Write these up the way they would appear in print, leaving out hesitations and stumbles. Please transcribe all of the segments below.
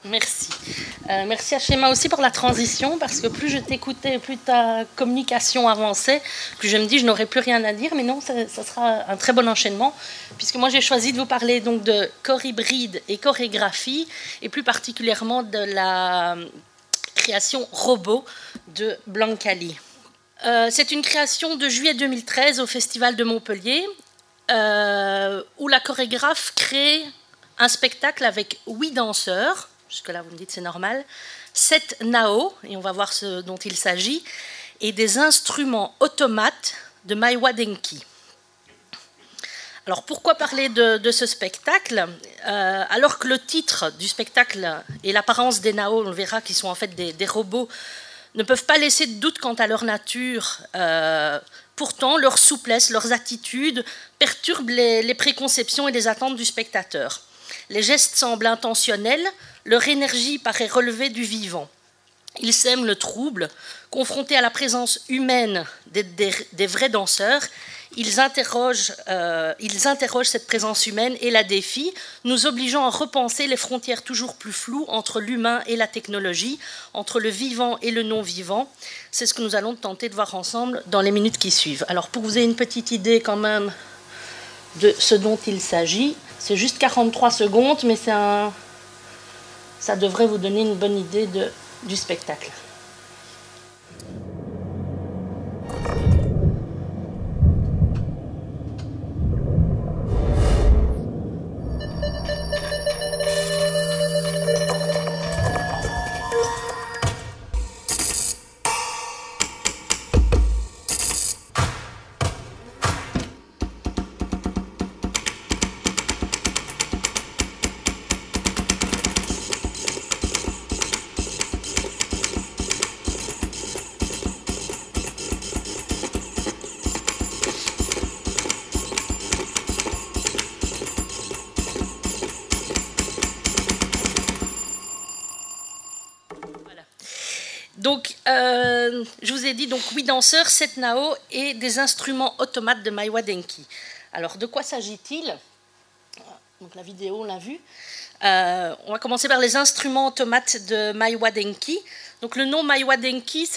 Merci. Merci Hachema aussi pour la transition, parce que plus je t'écoutais, plus ta communication avançait, plus je me dis je n'aurai plus rien à dire, mais non, ça sera un très bon enchaînement, puisque moi j'ai choisi de vous parler donc de corps hybride et chorégraphie, et plus particulièrement de la création robot de Blancali. C'est une création de juillet 2013 au Festival de Montpellier, où la chorégraphe crée un spectacle avec 8 danseurs. Jusque-là, vous me dites c'est normal. 7 nao, et on va voir ce dont il s'agit, et des instruments automates de Maiwa Denki. Alors, pourquoi parler de ce spectacle alors que le titre du spectacle et l'apparence des nao, on verra qu'ils sont en fait des robots, ne peuvent pas laisser de doute quant à leur nature. Pourtant, leur souplesse, leurs attitudes perturbent les préconceptions et les attentes du spectateur. Les gestes semblent intentionnels, leur énergie paraît relever du vivant. Ils sèment le trouble, confrontés à la présence humaine des vrais danseurs. Ils interrogent cette présence humaine et la défient, nous obligeant à repenser les frontières toujours plus floues entre l'humain et la technologie, entre le vivant et le non-vivant. C'est ce que nous allons tenter de voir ensemble dans les minutes qui suivent. Alors, pour que vous ayez une petite idée quand même de ce dont il s'agit, c'est juste 43 secondes, mais ça devrait vous donner une bonne idée du spectacle. Donc, je vous ai dit donc 8 danseurs, 7 nao et des instruments automates de Maiwa Denki. Alors, de quoi s'agit-il? Donc, la vidéo, on l'a vu. On va commencer par les instruments automates de Maiwa Denki. Donc, le nom Maiwa Denki,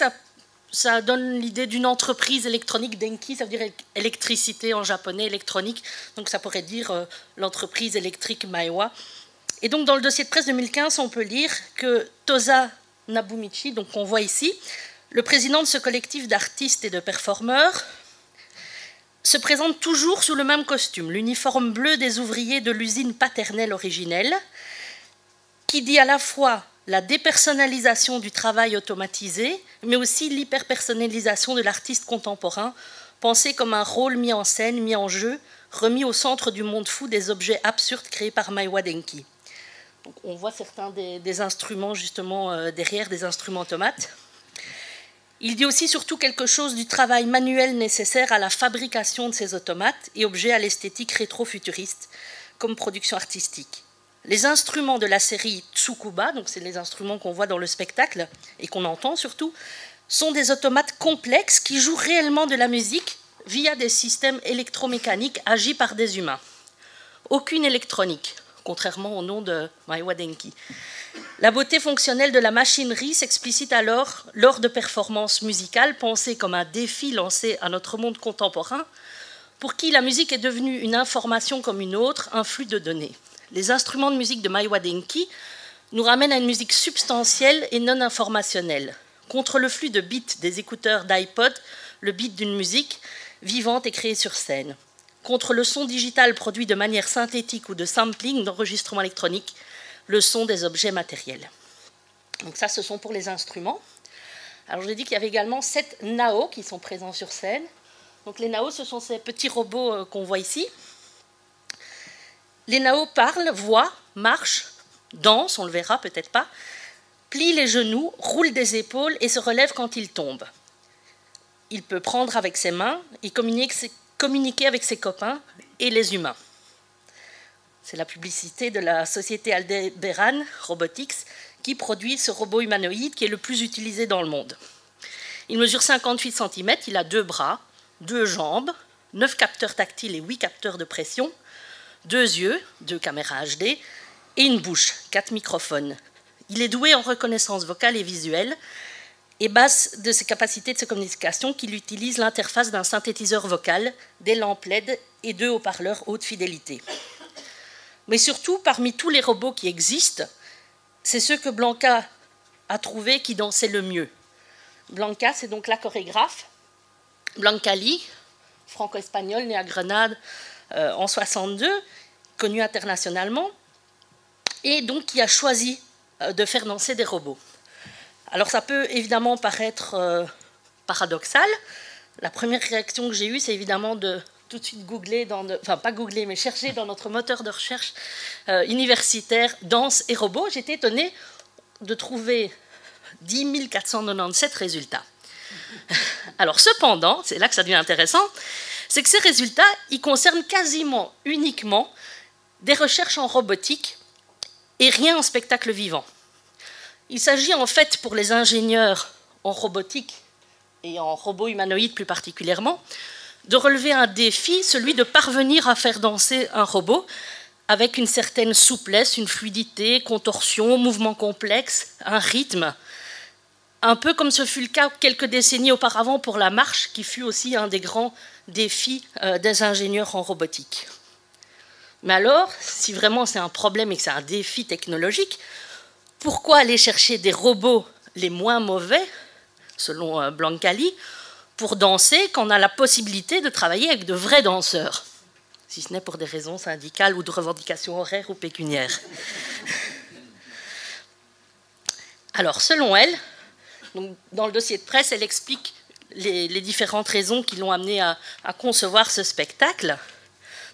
ça donne l'idée d'une entreprise électronique. Denki, ça veut dire électricité en japonais, électronique. Donc, ça pourrait dire l'entreprise électrique Maiwa. Et donc, dans le dossier de presse 2015, on peut lire que Tosa Nabumichi, donc on voit ici, le président de ce collectif d'artistes et de performeurs, se présente toujours sous le même costume, l'uniforme bleu des ouvriers de l'usine paternelle originelle, qui dit à la fois la dépersonnalisation du travail automatisé, mais aussi l'hyperpersonnalisation de l'artiste contemporain, pensé comme un rôle mis en scène, mis en jeu, remis au centre du monde fou des objets absurdes créés par Maiwa Denki. Donc, on voit certains des instruments justement derrière, des instruments automates. Il dit aussi surtout quelque chose du travail manuel nécessaire à la fabrication de ces automates et objets à l'esthétique rétro-futuriste comme production artistique. Les instruments de la série Tsukuba, donc c'est les instruments qu'on voit dans le spectacle et qu'on entend surtout, sont des automates complexes qui jouent réellement de la musique via des systèmes électromécaniques agis par des humains. Aucune électronique, contrairement au nom de Maiwa Denki. La beauté fonctionnelle de la machinerie s'explicite alors lors de performances musicales pensées comme un défi lancé à notre monde contemporain, pour qui la musique est devenue une information comme une autre, un flux de données. Les instruments de musique de Maiwa Denki nous ramènent à une musique substantielle et non informationnelle, contre le flux de bits des écouteurs d'iPod, le beat d'une musique vivante et créée sur scène, contre le son digital produit de manière synthétique ou de sampling d'enregistrement électronique, le son des objets matériels. Donc ça, ce sont pour les instruments. Alors, je l'ai dit qu'il y avait également 7 nao qui sont présents sur scène. Donc les nao, ce sont ces petits robots qu'on voit ici. Les nao parlent, voient, marchent, dansent, on le verra peut-être pas, plient les genoux, roulent des épaules et se relèvent quand ils tombent. Il peut prendre avec ses mains et communiquer avec ses copains et les humains. C'est la publicité de la société Aldebaran Robotics qui produit ce robot humanoïde qui est le plus utilisé dans le monde. Il mesure 58 cm, il a 2 bras, 2 jambes, 9 capteurs tactiles et 8 capteurs de pression, 2 yeux, 2 caméras HD et une bouche, 4 microphones. Il est doué en reconnaissance vocale et visuelle, et base de ses capacités de sa communication qu'il utilise l'interface d'un synthétiseur vocal, des lampes LED et 2 haut-parleurs haute fidélité. Mais surtout, parmi tous les robots qui existent, c'est ceux que Blanca a trouvés qui dansaient le mieux. Blanca, c'est donc la chorégraphe. Blanca Lee, franco-espagnole, née à Grenade en 1962, connue internationalement, et donc qui a choisi de faire danser des robots. Alors ça peut évidemment paraître paradoxal. La première réaction que j'ai eue, c'est évidemment de tout de suite googler, enfin pas googler, mais chercher dans notre moteur de recherche universitaire danse et robots. J'étais étonnée de trouver 10 497 résultats. Alors cependant, c'est là que ça devient intéressant, c'est que ces résultats, ils concernent quasiment uniquement des recherches en robotique et rien en spectacle vivant. Il s'agit en fait pour les ingénieurs en robotique et en robots humanoïdes plus particulièrement, de relever un défi, celui de parvenir à faire danser un robot avec une certaine souplesse, une fluidité, contorsion, mouvement complexe, un rythme, un peu comme ce fut le cas quelques décennies auparavant pour la marche, qui fut aussi un des grands défis des ingénieurs en robotique. Mais alors, si vraiment c'est un problème et que c'est un défi technologique, pourquoi aller chercher des robots les moins mauvais, selon Blanca Lee, pour danser quand on a la possibilité de travailler avec de vrais danseurs, si ce n'est pour des raisons syndicales ou de revendications horaires ou pécuniaires. Alors, selon elle, donc, dans le dossier de presse, elle explique les différentes raisons qui l'ont amenée à concevoir ce spectacle.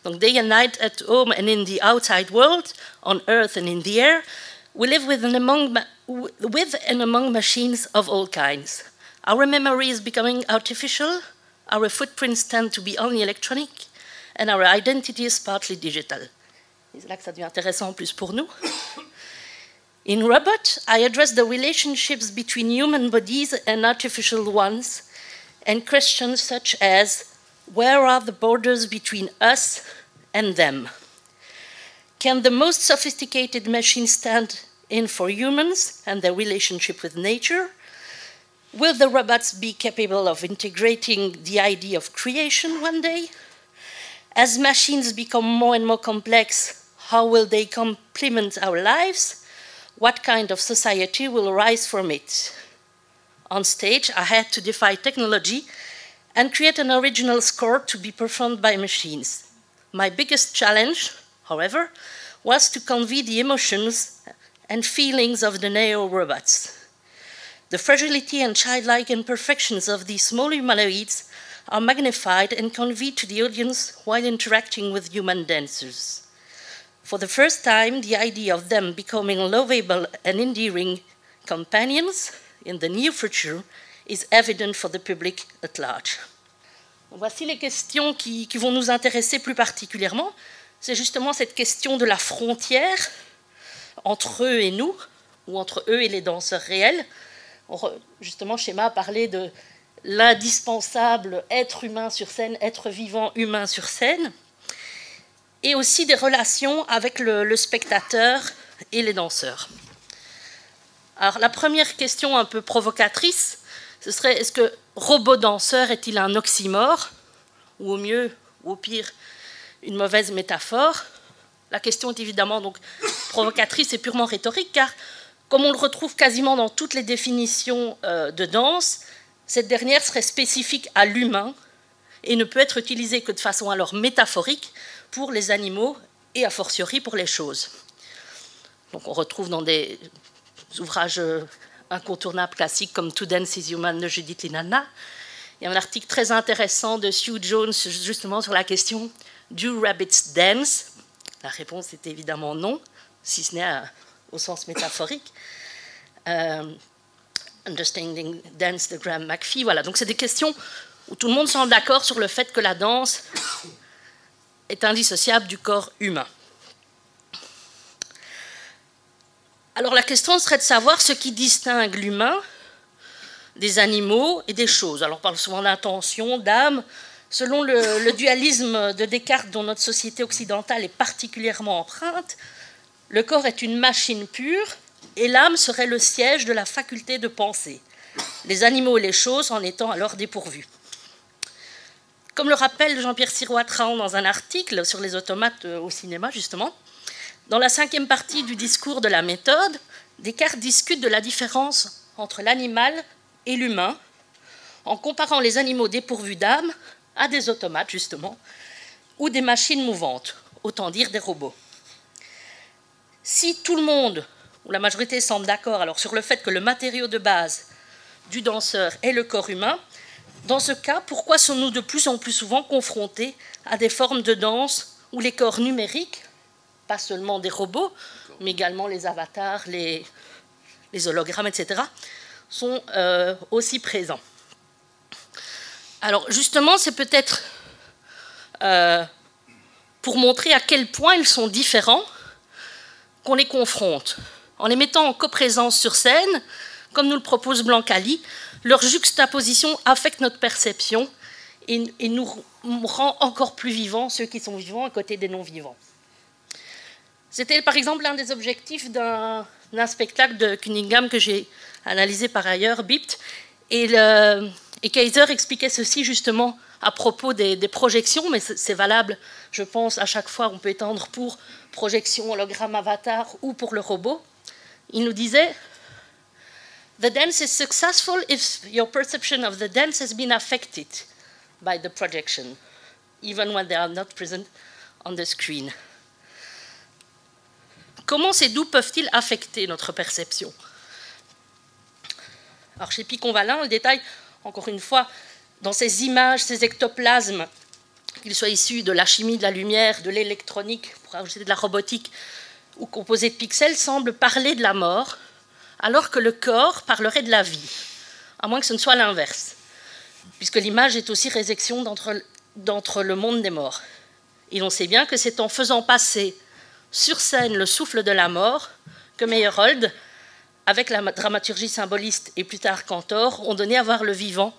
Donc, day and night at home and in the outside world, on earth and in the air, we live with and among machines of all kinds. Our memory is becoming artificial, our footprints tend to be only electronic, and our identity is partly digital. C'est là que ça devient intéressant en plus pour nous. In Robot, I address the relationships between human bodies and artificial ones, and questions such as, where are the borders between us and them? Can the most sophisticated machines stand in for humans and their relationship with nature? Will the robots be capable of integrating the idea of creation one day? As machines become more and more complex, how will they complement our lives? What kind of society will arise from it? On stage, I had to defy technology and create an original score to be performed by machines. My biggest challenge, however, was to convey the emotions and feelings of the neo-robots. The fragility and childlike imperfections of these small humanoids are magnified and conveyed to the audience while interacting with human dancers. For the first time, the idea of them becoming lovable and endearing companions in the near future is evident for the public at large. Voici les questions qui vont nous intéresser plus particulièrement. C'est justement cette question de la frontière entre eux et nous, ou entre eux et les danseurs réels. Justement, Schéma a parlé de l'indispensable être humain sur scène, être vivant humain sur scène, et aussi des relations avec le spectateur et les danseurs. Alors, la première question un peu provocatrice, ce serait, est-ce que robot-danseur est-il un oxymore, ou au mieux, ou au pire, une mauvaise métaphore? La question est évidemment donc provocatrice et purement rhétorique, car comme on le retrouve quasiment dans toutes les définitions de danse, cette dernière serait spécifique à l'humain et ne peut être utilisée que de façon alors métaphorique pour les animaux et a fortiori pour les choses. Donc on retrouve dans des ouvrages incontournables classiques comme To Dance is Human de Judith Linana. Il y a un article très intéressant de Sue Jones justement sur la question Do rabbits dance? La réponse est évidemment non, si ce n'est au sens métaphorique. Understanding Dance de Graham McPhee. Voilà, donc c'est des questions où tout le monde semble d'accord sur le fait que la danse est indissociable du corps humain. Alors la question serait de savoir ce qui distingue l'humain des animaux et des choses. Alors on parle souvent d'intention, d'âme. Selon le dualisme de Descartes dont notre société occidentale est particulièrement empreinte, le corps est une machine pure et l'âme serait le siège de la faculté de penser, les animaux et les choses en étant alors dépourvus. Comme le rappelle Jean-Pierre Sirois-Trahan dans un article sur les automates au cinéma, justement, dans la 5e partie du discours de la méthode, Descartes discute de la différence entre l'animal et l'humain, en comparant les animaux dépourvus d'âme à des automates, justement, ou des machines mouvantes, autant dire des robots. Si tout le monde, ou la majorité, semble d'accord alors sur le fait que le matériau de base du danseur est le corps humain, dans ce cas, pourquoi sommes-nous de plus en plus souvent confrontés à des formes de danse où les corps numériques, pas seulement des robots, mais également les avatars, les hologrammes, etc., sont aussi présents? Alors justement, c'est peut-être pour montrer à quel point ils sont différents qu'on les confronte. En les mettant en coprésence sur scène, comme nous le propose Blancali, leur juxtaposition affecte notre perception et nous rend encore plus vivants, ceux qui sont vivants à côté des non-vivants. C'était par exemple l'un des objectifs d'un spectacle de Cunningham que j'ai analysé par ailleurs, Bipt, et Kaiser expliquait ceci justement à propos des projections, mais c'est valable, je pense, à chaque fois, on peut étendre pour projection, hologramme, avatar ou pour le robot. Il nous disait: The dance is successful if your perception of the dance has been affected by the projection, even when they are not present on the screen. Comment ces doux peuvent-ils affecter notre perception? Alors chez Picon-Valin, on le détaille encore une fois dans ces images, ces ectoplasmes, qu'ils soient issus de la chimie de la lumière, de l'électronique, pour ajouter de la robotique, ou composés de pixels, semblent parler de la mort, alors que le corps parlerait de la vie, à moins que ce ne soit l'inverse, puisque l'image est aussi résection d'entre le monde des morts. Et on sait bien que c'est en faisant passer sur scène le souffle de la mort que Meyerhold, avec la dramaturgie symboliste et plus tard Cantor, ont donné à voir le vivant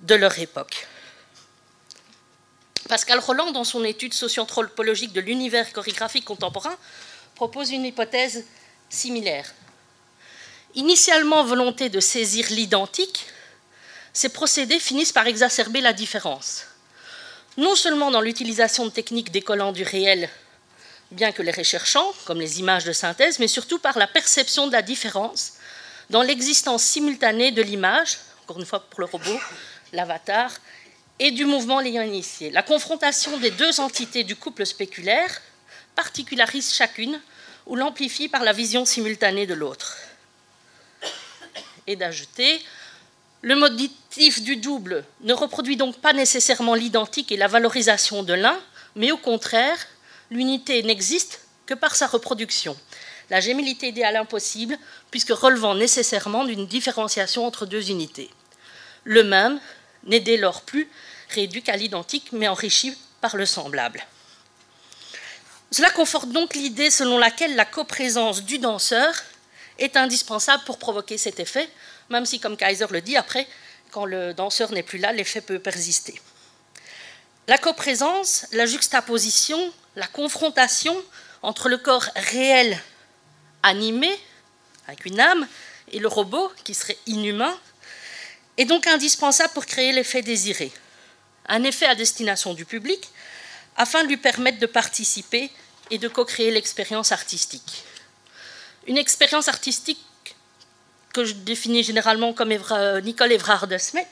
de leur époque. Pascal Rolland, dans son étude socio-anthropologique de l'univers chorégraphique contemporain, propose une hypothèse similaire. Initialement volonté de saisir l'identique, ces procédés finissent par exacerber la différence. Non seulement dans l'utilisation de techniques décollant du réel, bien que les recherchant, comme les images de synthèse, mais surtout par la perception de la différence dans l'existence simultanée de l'image, encore une fois pour le robot, l'avatar, et du mouvement l'ayant initié. La confrontation des deux entités du couple spéculaire particularise chacune ou l'amplifie par la vision simultanée de l'autre. Et d'ajouter, le motif du double ne reproduit donc pas nécessairement l'identique et la valorisation de l'un, mais au contraire, l'unité n'existe que par sa reproduction. La gémellité idéale impossible, puisque relevant nécessairement d'une différenciation entre deux unités. Le même n'est dès lors plus réduit qu'à l'identique, mais enrichi par le semblable. Cela conforte donc l'idée selon laquelle la coprésence du danseur est indispensable pour provoquer cet effet, même si, comme Kaiser le dit, après, quand le danseur n'est plus là, l'effet peut persister. La coprésence, la juxtaposition, la confrontation entre le corps réel animé, avec une âme, et le robot, qui serait inhumain, est donc indispensable pour créer l'effet désiré, un effet à destination du public, afin de lui permettre de participer et de co-créer l'expérience artistique. Une expérience artistique que je définis généralement comme Nicole Évrard de Smet,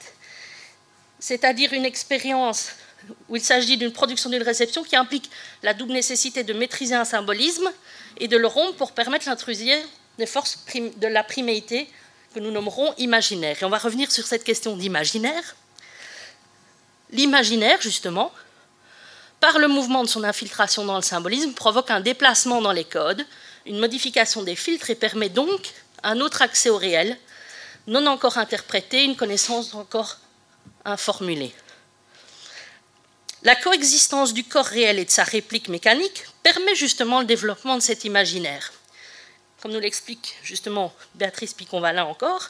c'est-à-dire une expérience où il s'agit d'une production d'une réception qui implique la double nécessité de maîtriser un symbolisme et de le rompre pour permettre l'intrusion des forces de la priméité que nous nommerons imaginaire. Et on va revenir sur cette question d'imaginaire. L'imaginaire, justement, par le mouvement de son infiltration dans le symbolisme, provoque un déplacement dans les codes, une modification des filtres et permet donc un autre accès au réel, non encore interprété, une connaissance encore informulée. La coexistence du corps réel et de sa réplique mécanique permet justement le développement de cet imaginaire. Comme nous l'explique justement Béatrice Picon-Valin encore,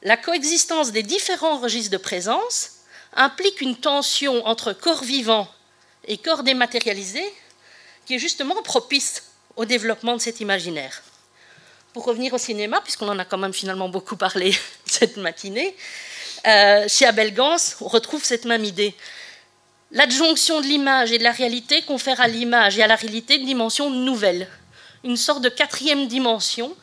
la coexistence des différents registres de présence implique une tension entre corps vivant et corps dématérialisé qui est justement propice au développement de cet imaginaire. pour revenir au cinéma, puisqu'on en a quand même finalement beaucoup parlé cette matinée, chez Abel Gans, on retrouve cette même idée. L'adjonction de l'image et de la réalité confère à l'image et à la réalité une dimension nouvelle, une sorte de quatrième dimension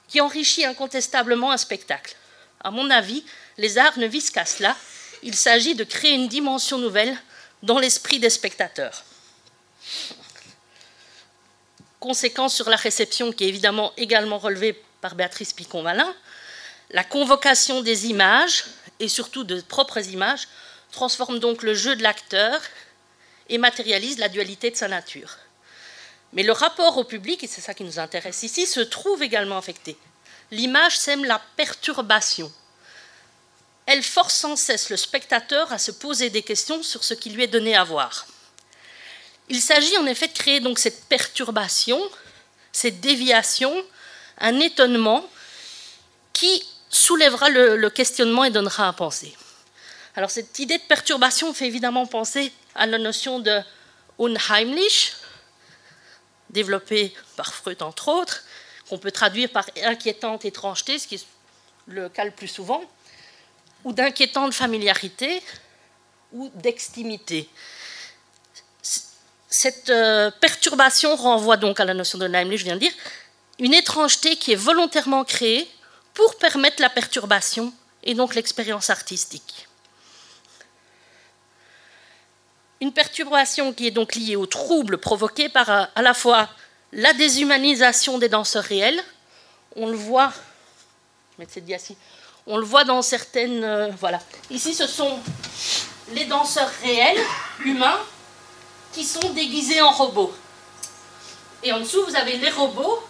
qui enrichit incontestablement un spectacle. À mon avis, les arts ne visent qu'à cela. Il s'agit de créer une dimension nouvelle dans l'esprit des spectateurs. Conséquence sur la réception qui est évidemment également relevée par Béatrice Picon-Valin, la convocation des images, et surtout de propres images, transforme donc le jeu de l'acteur et matérialise la dualité de sa nature. Mais le rapport au public, et c'est ça qui nous intéresse ici, se trouve également affecté. L'image sème la perturbation. Elle force sans cesse le spectateur à se poser des questions sur ce qui lui est donné à voir. Il s'agit en effet de créer donc cette perturbation, cette déviation, un étonnement qui soulèvera le questionnement et donnera à penser. Alors cette idée de perturbation fait évidemment penser à la notion de unheimlich, développée par Freud entre autres, qu'on peut traduire par inquiétante étrangeté, ce qui est le cas le plus souvent, ou d'inquiétante familiarité, ou d'extimité. Cette perturbation renvoie donc à la notion de Unheimlich, je viens de dire, une étrangeté qui est volontairement créée pour permettre la perturbation et donc l'expérience artistique. Une perturbation qui est donc liée au trouble provoqué par à la fois la déshumanisation des danseurs réels, on le voit, je vais mettre cette diapositive, on le voit dans certaines, voilà. Ici, ce sont les danseurs réels, humains, qui sont déguisés en robots. Et en dessous, vous avez les robots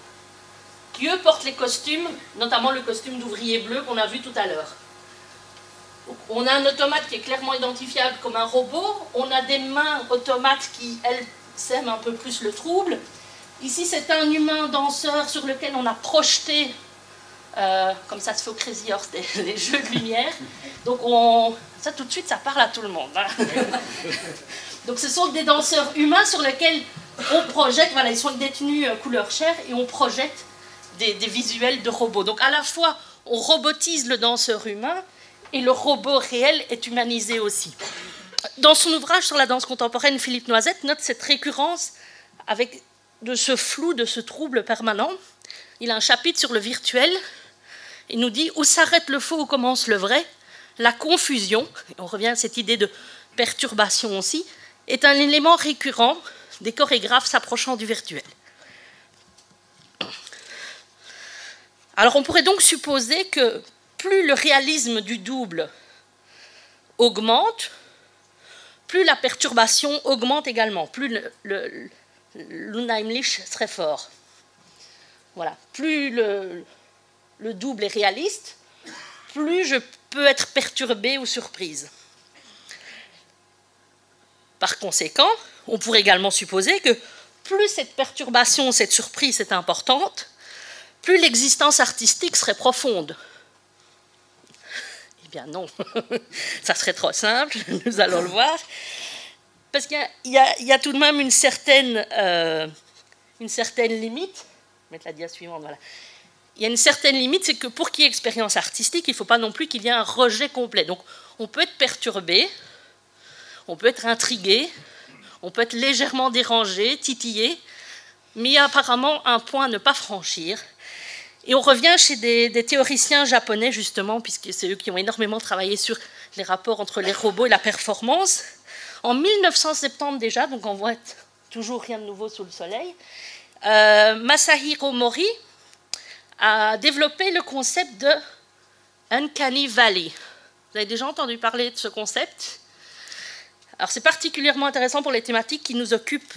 qui, eux, portent les costumes, notamment le costume d'ouvrier bleu qu'on a vu tout à l'heure. On a un automate qui est clairement identifiable comme un robot. On a des mains automates qui, elles, sèment un peu plus le trouble. Ici, c'est un humain danseur sur lequel on a projeté, comme ça se fait au Crazy Horse, des jeux de lumière. Donc, ça, tout de suite, ça parle à tout le monde. Hein. Donc, ce sont des danseurs humains sur lesquels on projette, voilà, ils sont détenus couleur chair, et on projette des visuels de robots. Donc, à la fois, on robotise le danseur humain, et le robot réel est humanisé aussi. Dans son ouvrage sur la danse contemporaine, Philippe Noisette note cette récurrence avec de ce flou, de ce trouble permanent. Il a un chapitre sur le virtuel. Il nous dit « Où s'arrête le faux, où commence le vrai ?» La confusion, et on revient à cette idée de perturbation aussi, est un élément récurrent des chorégraphes s'approchant du virtuel. Alors on pourrait donc supposer que plus le réalisme du double augmente, plus la perturbation augmente également, plus l'Unheimlich serait fort. Voilà. Plus le double est réaliste, plus je peux être perturbée ou surprise. Par conséquent, on pourrait également supposer que plus cette perturbation, cette surprise est importante, plus l'existence artistique serait profonde. Eh bien non, ça serait trop simple, nous allons le voir. Parce qu'il y a tout de même une certaine limite. Je vais mettre la dia suivante, voilà. Il y a une certaine limite, c'est que pour qu'il y ait expérience artistique, il ne faut pas non plus qu'il y ait un rejet complet. Donc on peut être perturbé, on peut être intrigué, on peut être légèrement dérangé, titillé, mais il y a apparemment un point à ne pas franchir. Et on revient chez des théoriciens japonais, justement, puisque c'est eux qui ont énormément travaillé sur les rapports entre les robots et la performance. En 1970 déjà, donc on voit toujours rien de nouveau sous le soleil, Masahiro Mori a développé le concept de Uncanny Valley. Vous avez déjà entendu parler de ce concept ? Alors c'est particulièrement intéressant pour les thématiques qui nous occupent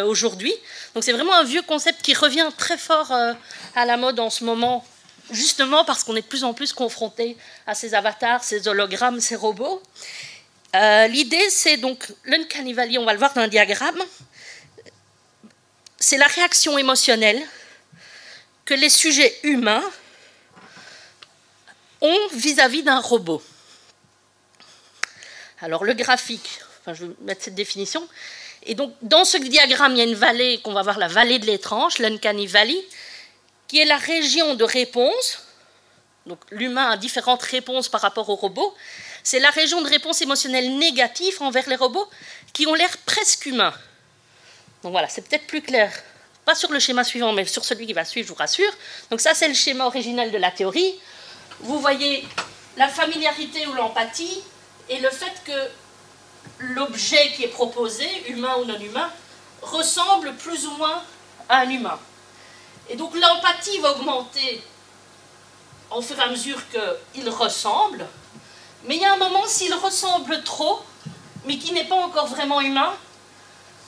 aujourd'hui. Donc c'est vraiment un vieux concept qui revient très fort à la mode en ce moment, justement parce qu'on est de plus en plus confronté à ces avatars, ces hologrammes, ces robots. L'idée, c'est donc l'Uncanny Valley, on va le voir dans un diagramme, c'est la réaction émotionnelle que les sujets humains ont vis-à-vis d'un robot. Alors le graphique, enfin, je vais mettre cette définition. Et donc, dans ce diagramme, il y a une vallée qu'on va voir, la vallée de l'étrange, l'Uncanny Valley, qui est la région de réponse. Donc l'humain a différentes réponses par rapport au robot. C'est la région de réponse émotionnelle négative envers les robots qui ont l'air presque humains. Donc voilà, c'est peut-être plus clair. Pas sur le schéma suivant, mais sur celui qui va suivre, je vous rassure. Donc ça, c'est le schéma original de la théorie. Vous voyez la familiarité ou l'empathie et le fait que l'objet qui est proposé, humain ou non humain, ressemble plus ou moins à un humain. Et donc l'empathie va augmenter au fur et à mesure qu'il ressemble. Mais il y a un moment, s'il ressemble trop, mais qui n'est pas encore vraiment humain,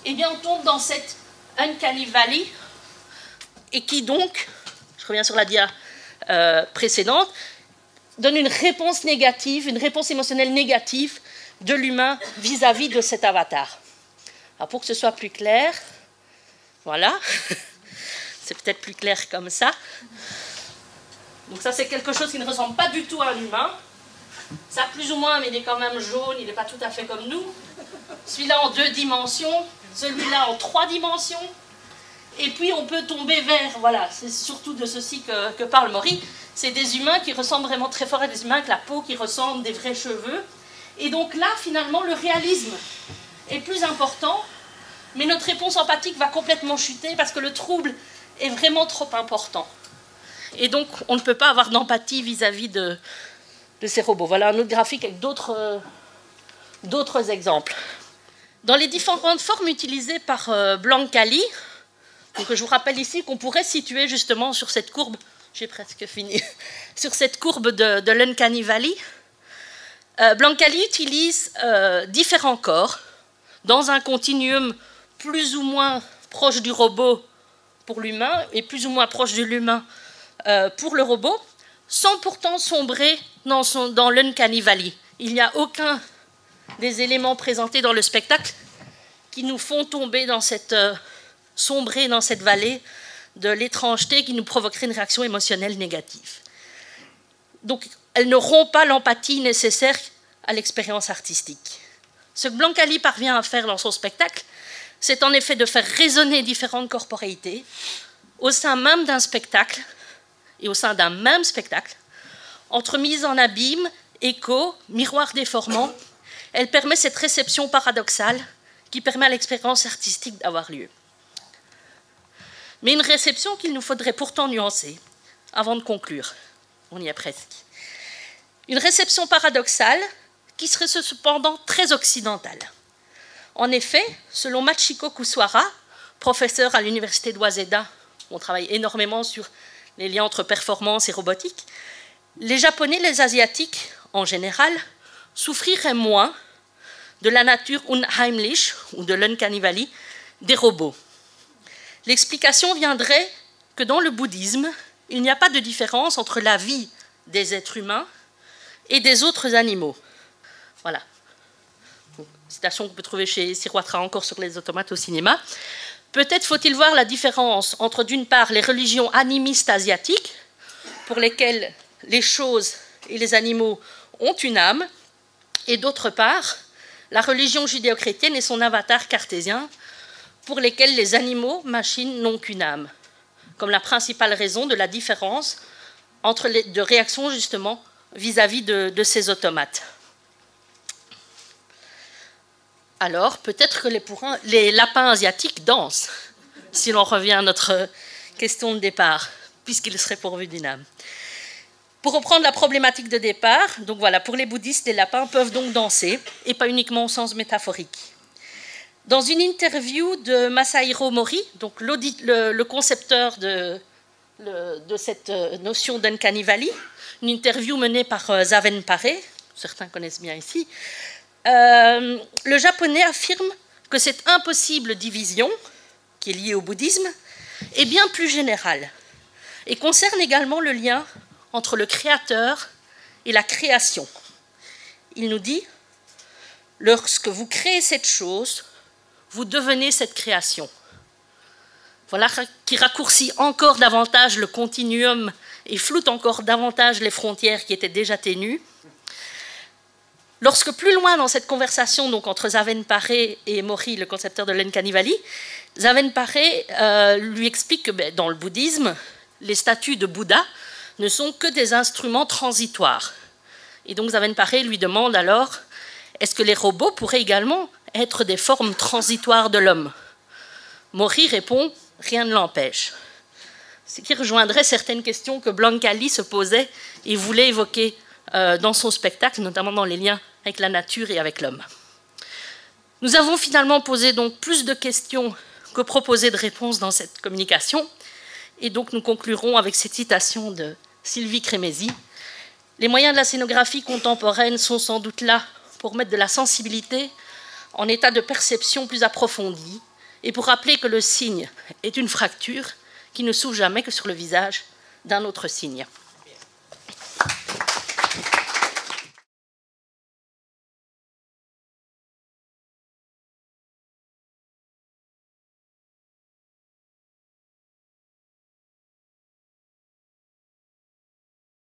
eh bien on tombe dans cette uncanny valley, et qui donc, je reviens sur la dia précédente, donne une réponse négative, une réponse émotionnelle négative de l'humain vis-à-vis de cet avatar. Alors pour que ce soit plus clair, voilà, c'est peut-être plus clair comme ça. Donc ça, c'est quelque chose qui ne ressemble pas du tout à un humain. Ça, plus ou moins, mais il est quand même jaune, il n'est pas tout à fait comme nous. Celui-là en 2 dimensions, celui-là en 3 dimensions. Et puis on peut tomber vers, voilà, c'est surtout de ceci que parle Maury, c'est des humains qui ressemblent vraiment très fort à des humains, avec la peau qui ressemble, des vrais cheveux. Et donc là, finalement, le réalisme est plus important, mais notre réponse empathique va complètement chuter parce que le trouble est vraiment trop important. Et donc, on ne peut pas avoir d'empathie vis-à-vis de ces robots. Voilà un autre graphique avec d'autres exemples. Dans les différentes formes utilisées par Blancali, donc je vous rappelle ici qu'on pourrait situer justement sur cette courbe, j'ai presque fini, sur cette courbe de l'Uncanny Valley, Blancali utilise différents corps dans un continuum plus ou moins proche du robot pour l'humain et plus ou moins proche de l'humain pour le robot, sans pourtant sombrer dans l'Uncanny Valley. Il n'y a aucun des éléments présentés dans le spectacle qui nous font tomber dans sombrer dans cette vallée de l'étrangeté qui nous provoquerait une réaction émotionnelle négative. Donc, elles n'auront pas l'empathie nécessaire à l'expérience artistique. Ce que Blancali parvient à faire dans son spectacle, c'est en effet de faire résonner différentes corporéités au sein même d'un spectacle et au sein d'un même spectacle, entre mise en abîme, écho, miroir déformant. Elle permet cette réception paradoxale qui permet à l'expérience artistique d'avoir lieu. Mais une réception qu'il nous faudrait pourtant nuancer avant de conclure. On y est presque. Une réception paradoxale qui serait cependant très occidentale. En effet, selon Machiko Kuswara, professeur à l'université de Waseda, on travaille énormément sur les liens entre performance et robotique, les Japonais, les Asiatiques, en général, souffriraient moins de la nature unheimlich, ou de l'uncanny valley, des robots. L'explication viendrait que dans le bouddhisme, il n'y a pas de différence entre la vie des êtres humains et des autres animaux. Voilà. Citation qu'on peut trouver chez Siroitra encore sur les automates au cinéma. Peut-être faut-il voir la différence entre, d'une part, les religions animistes asiatiques, pour lesquelles les choses et les animaux ont une âme, et d'autre part, la religion judéo-chrétienne et son avatar cartésien, pour lesquels les animaux, machines, n'ont qu'une âme, comme la principale raison de la différence de réaction justement vis-à-vis de ces automates. Alors, peut-être que les lapins asiatiques dansent, si l'on revient à notre question de départ, puisqu'ils seraient pourvus d'une âme. Pour reprendre la problématique de départ, donc voilà, pour les bouddhistes, les lapins peuvent donc danser, et pas uniquement au sens métaphorique. Dans une interview de Masahiro Mori, donc le concepteur de cette notion d'Uncanny Valley, une interview menée par Zaven Pare, certains connaissent bien ici, le japonais affirme que cette impossible division, qui est liée au bouddhisme, est bien plus générale et concerne également le lien entre le créateur et la création. Il nous dit, lorsque vous créez cette chose, vous devenez cette création. Voilà qui raccourcit encore davantage le continuum et floute encore davantage les frontières qui étaient déjà ténues. Lorsque plus loin dans cette conversation donc, entre Zaven Pare et Mori, le concepteur de l'Uncanny Valley, Zaven Pare lui explique que dans le bouddhisme, les statues de Bouddha ne sont que des instruments transitoires. Et donc Zaven-Paré lui demande alors, est-ce que les robots pourraient également être des formes transitoires de l'homme? Maury répond, rien ne l'empêche. Ce qui rejoindrait certaines questions que Blancali se posait et voulait évoquer dans son spectacle, notamment dans les liens avec la nature et avec l'homme. Nous avons finalement posé donc plus de questions que proposé de réponses dans cette communication, et donc nous conclurons avec cette citation de Sylvie Crémézy. Les moyens de la scénographie contemporaine sont sans doute là pour mettre de la sensibilité en état de perception plus approfondie et pour rappeler que le signe est une fracture qui ne s'ouvre jamais que sur le visage d'un autre signe.